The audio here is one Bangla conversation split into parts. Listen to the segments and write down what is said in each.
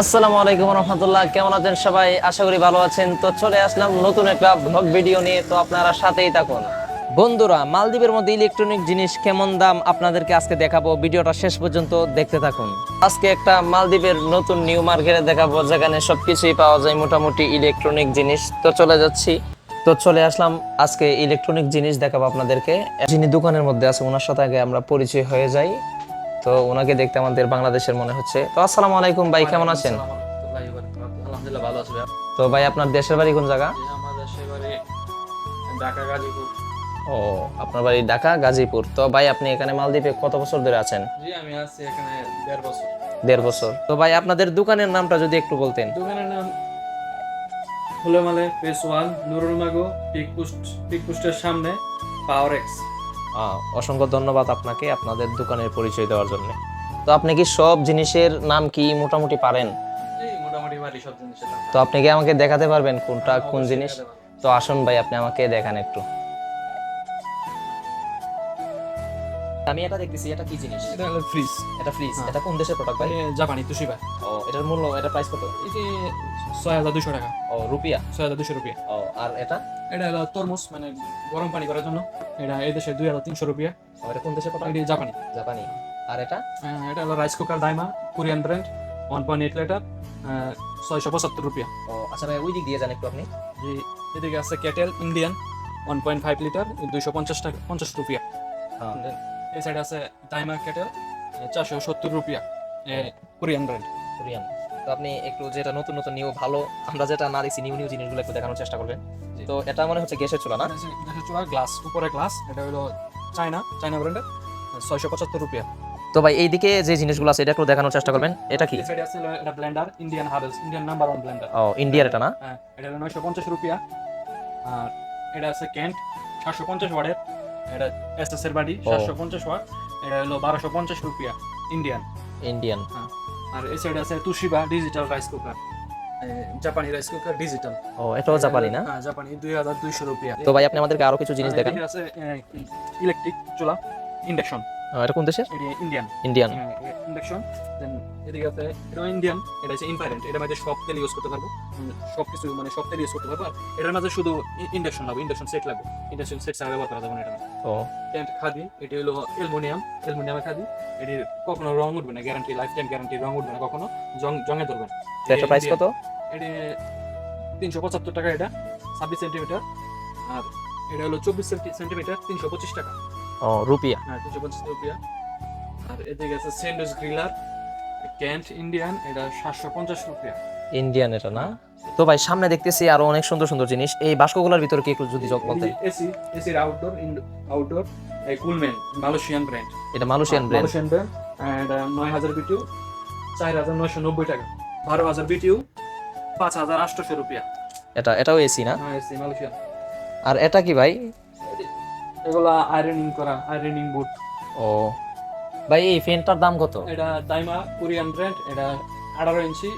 আসসালামু আলাইকুম রহমতুল্লাহ, কেমন আছেন সবাই? আশা করি ভালো আছেন। তো চলে আসলাম নতুন একটা ব্লগ ভিডিও নিয়ে, তো আপনারা সাথেই থাকুন। বন্ধুরা, মালদ্বীপের মধ্যে ইলেকট্রনিক জিনিস কেমন দাম আপনাদেরকে আজকে দেখাবো, ভিডিওটা শেষ পর্যন্ত দেখতে থাকুন। আজকে একটা মালদ্বীপের নতুন নিউ মার্কেটে দেখাবো, যেখানে সবকিছুই পাওয়া যায় মোটামুটি ইলেকট্রনিক জিনিস। তো চলে আসলাম আজকে ইলেকট্রনিক জিনিস দেখাবো আপনাদেরকে। যিনি দোকানের মধ্যে আছে ওনার সাথে আগে আমরা পরিচয় হয়ে যাই। তো ওনাকে দেখতে আমাদের বাংলাদেশের মনে হচ্ছে। তো আসসালামু আলাইকুম ভাই, কেমন আছেন? আলহামদুলিল্লাহ ভালো আছি ভাই। তো ভাই, আপনার দেশের বাড়ি কোন জায়গা? আমার দেশের বাড়ি ঢাকা গাজীপুর। ও, আপনার বাড়ি ঢাকা গাজীপুর। তো ভাই, আপনি এখানে মালদ্বীপে কত বছর ধরে আছেন? জি আমি আছি এখানে 1.5 বছর। 1.5 বছর। তো ভাই, আপনাদের দোকানের নামটা যদি একটু বলতেন। দোকানের নাম হুলেমালে ফেস 1 নুরুল মাগো পিক পোস্টের সামনে পাওয়ার এক্স। অসংখ্য ধন্যবাদ আপনাকে আপনাদের দোকানের পরিচয় দেওয়ার জন্য। তো আপনি কি সব জিনিসের নাম কি মোটামুটি পারেন? এই মোটামুটি বাড়ি সব জিনিসের দাম। তো আপনি কি আমাকে দেখাতে পারবেন কোনটা কোন অবশ্যই জিনিস? দেখাতে পারবো। তো আসুন ভাই, আপনি আমাকে দেখান একটু। আমি এটা দেখতেছি, এটা কি জিনিস? এটা হলো ফ্রিজ। এটা ফ্রিজ। হ্যাঁ। এটা কোন দেশের প্রোডাক্ট ভাই? জাপানি তুশিবা। ও, এটার মূল্য, এটা প্রাইস কত? এটি 6200 টাকা। ও, রুপিয়া। 6200 রুপিয়া। ও, আর এটা? এটা হলো তরমুজ, মানে গরম পানি করার জন্য। এটা এই দেশে 2300 রুপিয়া। ও, এটা কোন দেশের প্রোডাক্ট? এটি জাপানি। জাপানি। আর এটা? এটা হলো রাইস কুকার দাইমা, কোরিয়ান ব্র্যান্ড, 1.8 লিটার, 675 রুপিয়া। ও আচ্ছা ভাই, ওই দিক দিয়ে যান একটু আপনি। জি, এদিকে আছে কেটেল ইন্ডিয়ান 1.5 লিটার, 250 টাকা 50 রুপিয়া। হ্যাঁ। Then এই সাইডে আছে দাইমা কেটেল, 470 রুপিয়া, কোরিয়ান ব্র্যান্ড। কোরিয়ান। তো আপনি একটু যেটা নতুন নতুন নিউ ভালো, আমরা যেটা না দেখছি নিউ নিউ জিনিসগুলো একটু দেখানোর চেষ্টা করবেন। জি। তো এটা মনে হচ্ছে গ্যাসের চুলা না? দেশের চুলা গ্লাস, উপরে গ্লাস। এটা হলো চায়না ব্র্যান্ডের, 675 রুপিয়া। তো ভাই, এইদিকে যে জিনিসগুলো আছে এটা একটু দেখানোর চেষ্টা করবেন। এটা কি? এই সাইডে আছে হলো এটা blender, Indian Havells, Indian number 1 blender. ও, ইন্ডিয়ার এটা না? হ্যাঁ, এটা হলো 950 রুপিয়া। আর এটা আছে ক্যান্ট 750 ওয়াটের, এটা এসএস এর বাড়ি, ও। 750 ওয়াট। এটা হলো 1250 রুপিয়া ইন্ডিয়ান। ইন্ডিয়ান। আর এই সাইডে আছে তুশিবা ডিজিটাল রাইস কুকার, জাপানি রাইস কুকার ডিজিটাল। ও, এটাও জাপানি না? হ্যাঁ, জাপানি 2200 রুপিয়া। তো ভাই, আপনি আমাদেরকে আরো কিছু জিনিস দেখান। এদিকে আছে ইলেকট্রিক চুলা ইন্ডাকশন, এটা কোন দেশের? এটা ইন্ডিয়ান। ইন্ডিয়ান। ইন্ডাকশন। দেন এদিকে আছে এটা ইন্ডিয়ান, এটা হচ্ছে ইনফারেন্ট। এটার মধ্যে সব তেল ইউজ করতে পারবো, সব কিছু মানে সব তেল ইউজ করতে পারবো। আর এটার মাঝে শুধু ইন্ডাকশন লাগবে, ইন্ডাকশন সেট লাগবে। ইন্ডাকশন সেট ছাড়া ব্যবহার করা যাবে না এটা। ও। টেন্ট খাদি, এটি হলো অ্যালুমিনিয়ামের খাদি। এটির কখনো রং উঠবে না, গ্যারান্টি, লাইফ টাইম গ্যারান্টি, রং উঠবে না কখনো, জঙে ধরবে না। তো এটা প্রাইস কত? এটি 375 টাকা, এটা 26 সেন্টিমিটার। আর এটা হলো 24 সেন্টিমিটার, 325 টাকা। ও, রুপিয়া। হ্যাঁ, 325 রুপিয়া। আর এদিকে আছে স্যান্ডউইচ গ্রিলার ক্যান্ট ইন্ডিয়ান, এটা 750 রুপিয়া। ইন্ডিয়ান এটা না? তো ভাই, সামনে দেখতেছি আরো অনেক সুন্দর সুন্দর জিনিস। এই বাস্কগুলোর ভিতরে কি একটু যদি যোগ বলতেন। এসির আউটডোর কুলম্যান, মালয়েশিয়ান ব্র্যান্ড। এটা Malaysian brand. Malaysian brand. And 9000 BTU 4990 টাকা। 12000 বিটিউ 5800 রুপিয়া। এটাও এসি না? হ্যাঁ, এসি মালয়েশিয়ান। আর এটা কি ভাই? এগুলা আয়রনিং বুট। ও ভাই, এই ফ্যানটার দাম কত? এটা দাইমা কোরিয়ান ব্র্যান্ড, এটা 18 ইঞ্চি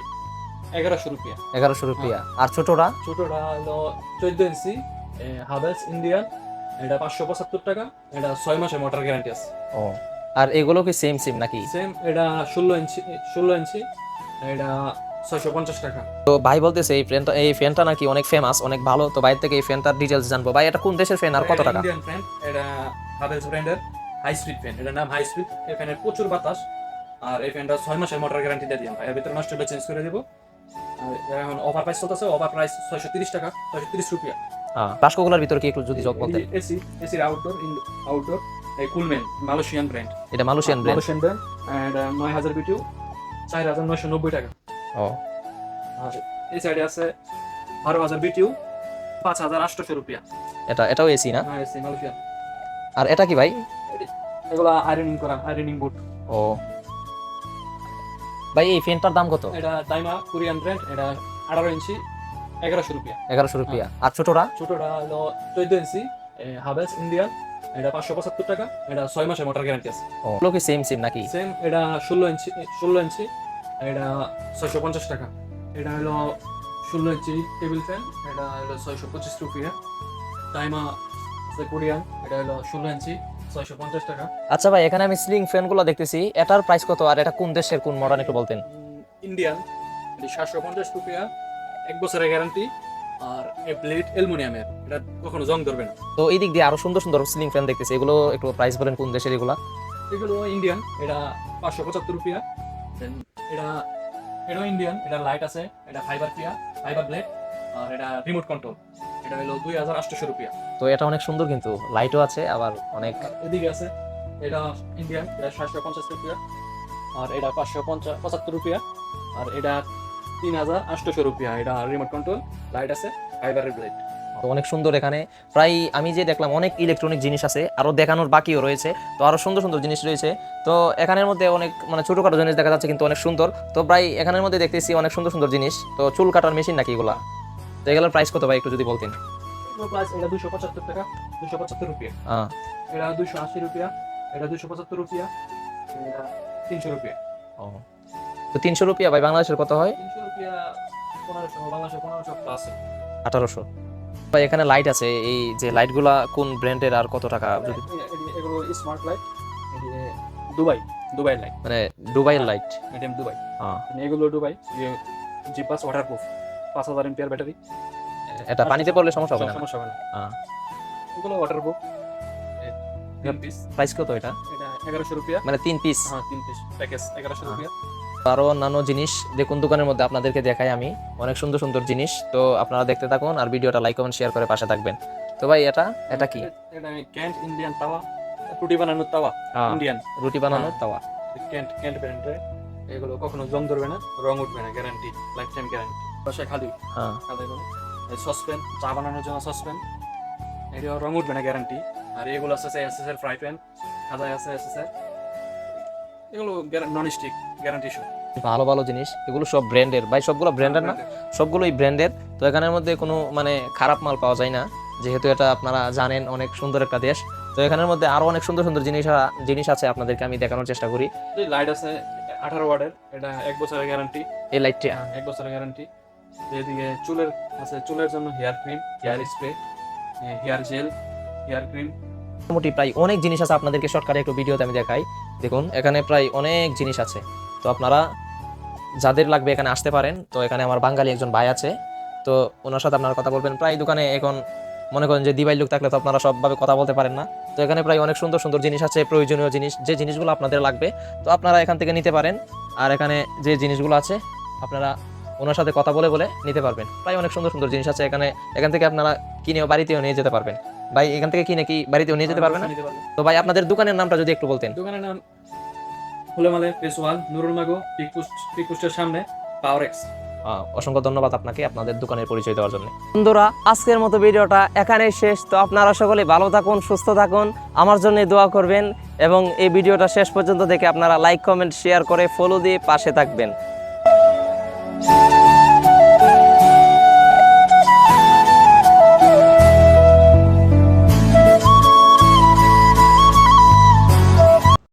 1100 রুপিয়া। 1100 রুপিয়া। আর ছোটরা? ছোটটা হলো 14 ইঞ্চি হাভেলস ইন্ডিয়ান, এটা 575 টাকা। এটা 6 মাসের মোটর গ্যারান্টি আছে। ও, আর এগুলো কি সেম সেম নাকি? সেম, এটা 16 ইঞ্চি, এটা 650 টাকা। তো ভাই বলতেছে এই ফ্যানটা নাকি অনেক ফেমাস, অনেক ভালো। তো ভাই থেকে এই ফ্যানটার ডিটেইলস জানবো। ভাই, এটা কোন দেশের ফ্যান আর কত টাকা? ইন্ডিয়ান ফ্যান, এটা হাভেলস ব্র্যান্ডের হাই স্পিড ফ্যান। এটার নাম হাই স্পিড। এই ফ্যানের প্রচুর বাতাস। আর এই ফ্যানটা 6 মাসের মোটর গ্যারান্টি দিয়ে দিলাম ভাই। এর ভিতরে নষ্ট হলে চেঞ্জ করে দেবো। আর এখন অফার প্রাইস চলতেছে, অফার প্রাইস 630 টাকা, 630 রুপিয়া। বাস্কগুলোর ভিতরে কি একটু যদি যোগ বলতেন। এসির আউটডোর কুলম্যান, মালয়েশিয়ান ব্র্যান্ড। এটা Malaysian brand. Malaysian brand. And 9000 BTU 4990 টাকা। ও। আর এই সাইডে আছে 12000 বিটিউ 5800 রুপিয়া। এটাও এসি না? হ্যাঁ, এসি মালয়েশিয়ান। আর এটা কি ভাই? এগুলা আয়রনিং বুট। ও ভাই, এই ফ্যানটার দাম কত? এটা দাইমা কোরিয়ান ব্র্যান্ড, এটা 18 ইঞ্চি 1100 রুপিয়া। 1100 রুপিয়া। আর ছোটরা? ছোটটা হলো 14 ইঞ্চি হাভেলস ইন্ডিয়ান, এটা 575 টাকা। এটা 6 মাসের মোটর গ্যারান্টি আছে। ওগুলো কি সেম সেম নাকি? সেম, এটা 16 ইঞ্চি, এটা 650 টাকা। এটা হলো 16 ইঞ্চি টেবিল ফ্যান, এটা হলো 625 রুপিয়া। টাইমা আছে কোরিয়ান, এটা হলো 16 ইঞ্চি 650 টাকা। আচ্ছা ভাই, এখানে আমি সিলিং ফ্যানগুলো দেখতেছি, এটার প্রাইস কত আর এটা কোন দেশের কোন মডেল একটু বলতেন। ইন্ডিয়ান, এটি 750 রুপিয়া, 1 বছরের গ্যারান্টি। আর এই প্লেট অ্যালুমিনিয়ামের, এটা কখনো জং ধরবে না। তো এই দিক দিয়ে আরো সুন্দর সুন্দর সিলিং ফ্যান দেখতেছি, এগুলো একটু প্রাইস বলেন কোন দেশের এগুলা? এগুলো ইন্ডিয়ান, এটা 575 রুপিয়া। দেন এটাও ইন্ডিয়ান, এটা লাইট আছে, এটা ফাইবার ব্লেড, আর এটা রিমোট কন্ট্রোল। এটা হলো 2800 রুপিয়া। তো এটা অনেক সুন্দর, কিন্তু লাইটও আছে আবার অনেক। আর এদিকে আছে, এটা ইন্ডিয়ান, এটা 750 রুপিয়া। আর এটা 575 রুপিয়া। আর এটা 3800 রুপিয়া। এটা রিমোট কন্ট্রোল, লাইট আছে, ফাইবারের ব্লেড। তো অনেক সুন্দর। এখানে প্রায় আমি যে দেখলাম অনেক ইলেকট্রনিক জিনিস আছে, আরো দেখানোর বাকিও রয়েছে। তো আরো সুন্দর সুন্দর জিনিস রয়েছে। তো এখানের মধ্যে অনেক মানে ছোটখাটো জিনিস দেখা যাচ্ছে, কিন্তু অনেক সুন্দর। তো প্রায় এখানের মধ্যে দেখতেছি অনেক সুন্দর সুন্দর জিনিস। তো চুল কাটার মেশিন নাকি এগুলা? তো এগুলোর প্রাইস কত ভাই একটু যদি বলতেন? এগুলো প্রাইস, এটা 275 টাকা, 275 রুপিয়া। এটা 280 রুপিয়া, এটা 275 রুপিয়া, এটা 300 রুপিয়া। ও, তো 300 রুপিয়া ভাই বাংলাদেশের কত হয়? 300 রুপিয়া 1500, বাংলাদেশে 1500 প্লাস। 1800। ভাই এখানে লাইট আছে, এই যে লাইটগুলা কোন ব্র্যান্ডের আর কত টাকা যদি? এগুলো স্মার্ট লাইট, দুবাই লাইট, মানে দুবাইয়ের লাইট? Medium Dubai. এগুলো দুবাই, জিপাস ওয়াটারপ্রুফ, 5000 এমপিআর ব্যাটারি। এটা পানিতে পড়লে সমস্যা হবে না? সমস্যা হবে না। হ্যাঁ। এগুলো ওয়াটারপ্রুফ। 3 পিস, প্রাইস কত এটা? এটা 1100 রুপিয়া। মানে 3 পিস? হ্যাঁ, 3 পিস প্যাকেজ 1100 রুপিয়া। আরো অন্যান্য জিনিস দেখুন দোকানের মধ্যে আপনাদেরকে দেখাই আমি, অনেক সুন্দর সুন্দর জিনিস। তো আপনারা দেখতে থাকুন আর ভিডিওটা লাইক কমেন্ট শেয়ার করে পাশে থাকবেন। তো ভাই এটা কি? এটা ক্যান্ট ইন্ডিয়ান তাওয়া, রুটি বানানোর তাওয়া, ইন্ডিয়ান রুটি বানানোর তাওয়া। ক্যান্ট ব্র্যান্ডের। এগুলো কখনো জং ধরবে না, রং উঠবে না, গ্যারান্টি, লাইফ টাইম গ্যারান্টি। বাসায় খালি হ্যাঁ। সসপ্যান, চা বানানোর জন্য সসপ্যান, এটা রং উঠবে না, গ্যারান্টি। আর এগুলো আছে এসএসএর ফ্রাই প্যান, খাদায় আছে এসএসএর। এগুলো নন স্টিক, গ্যারান্টি সহ। ভালো ভালো জিনিস, এগুলো সব ব্র্যান্ডের ভাই, সবগুলো ব্র্যান্ডের না? সবগুলোই ব্র্যান্ডের। তো এখানের মধ্যে কোনো মানে খারাপ মাল পাওয়া যায় না, যেহেতু এটা আপনারা জানেন অনেক সুন্দর একটা দেশ। তো এখানের মধ্যে আরো অনেক সুন্দর সুন্দর জিনিস আছে, আপনাদেরকে আমি দেখানোর চেষ্টা করি। লাইট আছে 18 ওয়াটের, এটা 1 বছরের গ্যারান্টি। এই লাইটটা 1 বছরের গ্যারান্টি। এদিকে চুলের আছে, চুলের জন্য hair cream, hair spray, hair gel, hair cream. মোটামুটি প্রায় অনেক জিনিস আছে, আপনাদেরকে শর্টকাটে একটু ভিডিওতে আমি দেখাই। দেখুন এখানে প্রায় অনেক জিনিস আছে। তো আপনারা যাদের লাগবে এখানে আসতে পারেন। তো এখানে আমার বাঙালি একজন ভাই আছে, তো ওনার সাথে আপনারা কথা বলবেন। প্রায় দোকানে এখন মনে করেন যে দিবাই লোক থাকলে তো আপনারা সবভাবে কথা বলতে পারেন না। তো এখানে প্রায় অনেক সুন্দর সুন্দর জিনিস আছে, প্রয়োজনীয় জিনিস, যে জিনিসগুলো আপনাদের লাগবে তো আপনারা এখান থেকে নিতে পারেন। আর এখানে যে জিনিসগুলো আছে আপনারা ওনার সাথে কথা বলে বলে নিতে পারবেন। প্রায় অনেক সুন্দর সুন্দর জিনিস আছে এখান থেকে আপনারা কিনেও বাড়িতেও নিয়ে যেতে পারবেন। ভাই এখান থেকে কিনে কি বাড়িতেও নিয়ে যেতে পারবেন না? তো ভাই আপনাদের দোকানের নামটা যদি একটু বলতেন। দোকানের নাম ফুলেমালে পেশওয়াল, নুরুল মাগো, পিকপোস্টের সামনে, পাওয়ারএক্স। অসংখ্য ধন্যবাদ আপনাকে আপনাদের দোকানের পরিচয় দেওয়ার জন্য। বন্ধুরা আজকের মতো ভিডিওটা এখানেই শেষ। তো আপনারা সকলে ভালো থাকুন, সুস্থ থাকুন, আমার জন্য দোয়া করবেন এবং এই ভিডিওটা শেষ পর্যন্ত দেখে আপনারা লাইক কমেন্ট শেয়ার করে ফলো দিয়ে পাশে থাকবেন।